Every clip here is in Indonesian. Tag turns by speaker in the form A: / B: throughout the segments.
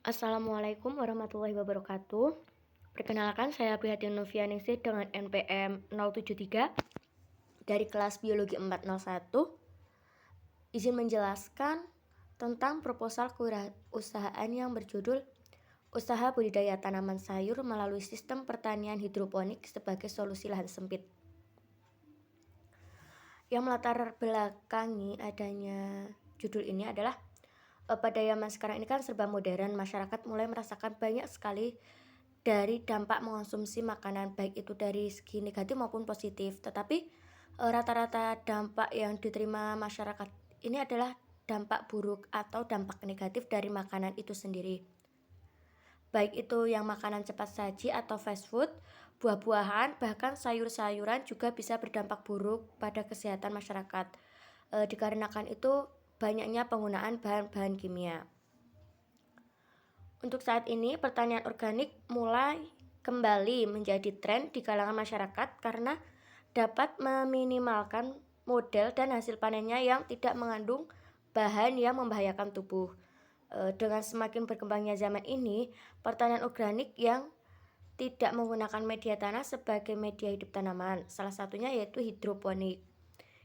A: Assalamualaikum warahmatullahi wabarakatuh. Perkenalkan, saya Prihatin Novianingsih dengan NPM 073 dari kelas Biologi 401. Izin menjelaskan tentang proposal kewirausahaan yang berjudul Usaha Budidaya Tanaman Sayur melalui Sistem Pertanian Hidroponik sebagai Solusi Lahan Sempit. Yang melatar belakangi adanya judul ini adalah pada zaman sekarang ini kan serba modern, masyarakat mulai merasakan banyak sekali dari dampak mengonsumsi makanan, baik itu dari segi negatif maupun positif. Tetapi rata-rata dampak yang diterima masyarakat ini adalah dampak buruk atau dampak negatif dari makanan itu sendiri. Baik itu yang makanan cepat saji atau fast food, buah-buahan, bahkan sayur-sayuran juga bisa berdampak buruk pada kesehatan masyarakat. Dikarenakan itu banyaknya penggunaan bahan-bahan kimia. Untuk saat ini, pertanian organik mulai kembali menjadi tren di kalangan masyarakat karena dapat meminimalkan modal dan hasil panennya yang tidak mengandung bahan yang membahayakan tubuh. Dengan semakin berkembangnya zaman ini, pertanian organik yang tidak menggunakan media tanah sebagai media hidup tanaman, salah satunya yaitu hidroponik.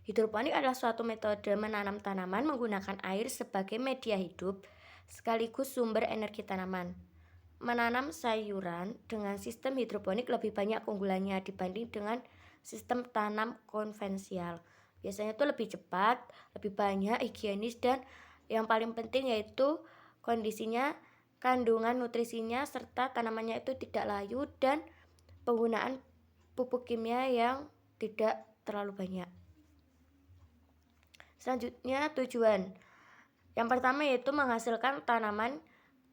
A: Hidroponik adalah suatu metode menanam tanaman menggunakan air sebagai media hidup sekaligus sumber energi tanaman. Menanam sayuran dengan sistem hidroponik lebih banyak keunggulannya dibanding dengan sistem tanam konvensional. Biasanya itu lebih cepat, lebih banyak, higienis, dan yang paling penting yaitu kondisinya, kandungan nutrisinya, serta tanamannya itu tidak layu dan penggunaan pupuk kimia yang tidak terlalu banyak. Selanjutnya tujuan. Yang pertama yaitu menghasilkan tanaman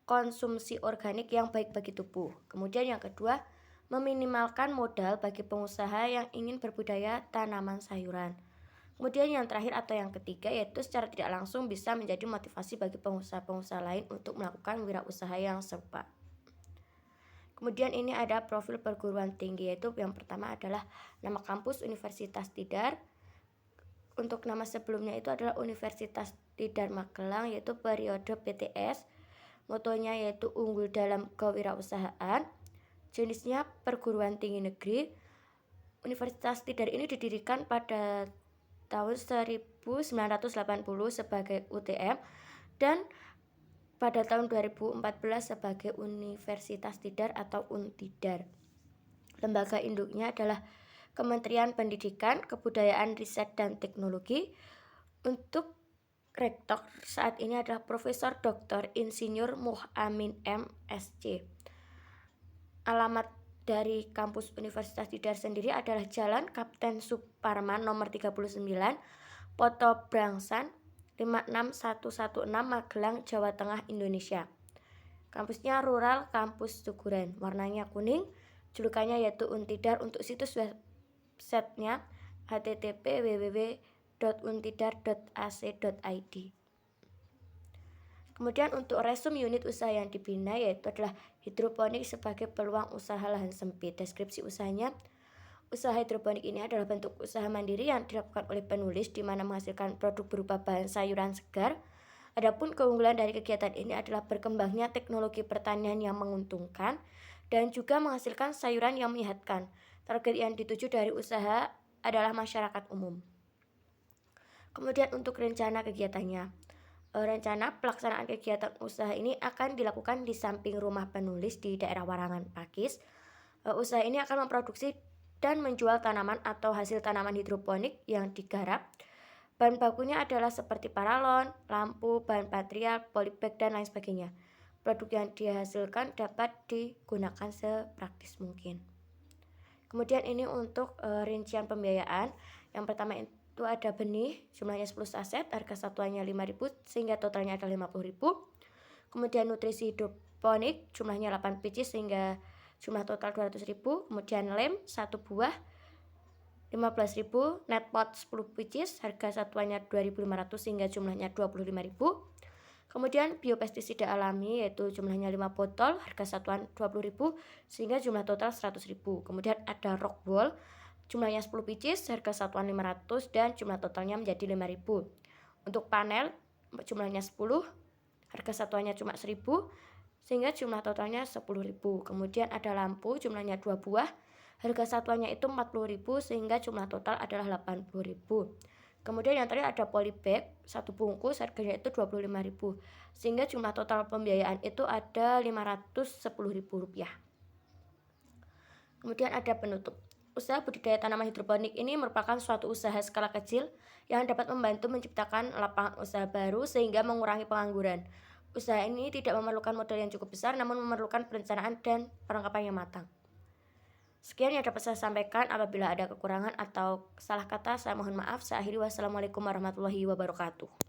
A: konsumsi organik yang baik bagi tubuh. Kemudian yang kedua, meminimalkan modal bagi pengusaha yang ingin berbudidaya tanaman sayuran. Kemudian yang terakhir atau yang ketiga yaitu secara tidak langsung bisa menjadi motivasi bagi pengusaha-pengusaha lain untuk melakukan wirausaha yang serupa. Kemudian ini ada profil perguruan tinggi, yaitu yang pertama adalah nama kampus Universitas Tidar. Untuk nama sebelumnya itu adalah Universitas Tidar Magelang, yaitu periode PTS. Motonya yaitu unggul dalam kewirausahaan. Jenisnya perguruan tinggi negeri. Universitas Tidar ini didirikan pada tahun 1980 sebagai UTM dan pada tahun 2014 sebagai Universitas Tidar atau Untidar. Lembaga induknya adalah Kementerian Pendidikan, Kebudayaan, Riset, dan Teknologi. Untuk rektor saat ini adalah Profesor Dr. Insinyur Muhamin M.Sc. Alamat dari kampus Universitas Tidar sendiri adalah Jalan Kapten Suparman nomor 39, Poto Brangsan 56116, Magelang, Jawa Tengah, Indonesia. Kampusnya rural, kampus Tuguren, warnanya kuning. Julukannya yaitu Untidar. Untuk situs websitenya http://www.untidar.ac.id. Kemudian untuk resum unit usaha yang dibina yaitu adalah hidroponik sebagai peluang usaha lahan sempit. Deskripsi usahanya, usaha hidroponik ini adalah bentuk usaha mandiri yang dilakukan oleh penulis di mana menghasilkan produk berupa bahan sayuran segar. Adapun keunggulan dari kegiatan ini adalah berkembangnya teknologi pertanian yang menguntungkan dan juga menghasilkan sayuran yang menyehatkan. Target yang dituju dari usaha adalah masyarakat umum. Kemudian untuk rencana kegiatannya. Rencana pelaksanaan kegiatan usaha ini akan dilakukan di samping rumah penulis di daerah Warangan Pakis. Usaha ini akan memproduksi dan menjual tanaman atau hasil tanaman hidroponik yang digarap. Bahan bakunya adalah seperti paralon, lampu, bahan material, polybag, dan lain sebagainya. Produk yang dihasilkan dapat digunakan sepraktis mungkin. Kemudian ini untuk rincian pembiayaan. Yang pertama itu ada benih, jumlahnya 10 saset, harga satuannya 5.000 sehingga totalnya ada 50.000. Kemudian nutrisi hidroponik, jumlahnya 8 biji sehingga jumlah total 200.000. Kemudian lem 1 buah 15.000, net pot 10 biji, harga satuannya 2.500 sehingga jumlahnya 25.000. Kemudian biopestisida alami yaitu jumlahnya 5 botol, harga satuan 20.000 sehingga jumlah total 100.000. Kemudian ada rock wool, jumlahnya 10 biji, harga satuan 500 dan jumlah totalnya menjadi 5.000. Untuk panel jumlahnya 10, harga satuannya cuma 1.000 sehingga jumlah totalnya 10.000. Kemudian ada lampu, jumlahnya 2 buah, harga satuannya itu 40.000 sehingga jumlah total adalah 80.000. Kemudian yang terakhir ada polybag, 1 bungkus harganya itu 25.000 sehingga jumlah total pembiayaan itu ada Rp510.000. Kemudian ada penutup. Usaha budidaya tanaman hidroponik ini merupakan suatu usaha skala kecil yang dapat membantu menciptakan lapangan usaha baru sehingga mengurangi pengangguran. Usaha ini tidak memerlukan modal yang cukup besar namun memerlukan perencanaan dan perlengkapan yang matang. Sekian yang dapat saya sampaikan. Apabila ada kekurangan atau salah kata, saya mohon maaf. Saya akhiri. Wassalamualaikum warahmatullahi wabarakatuh.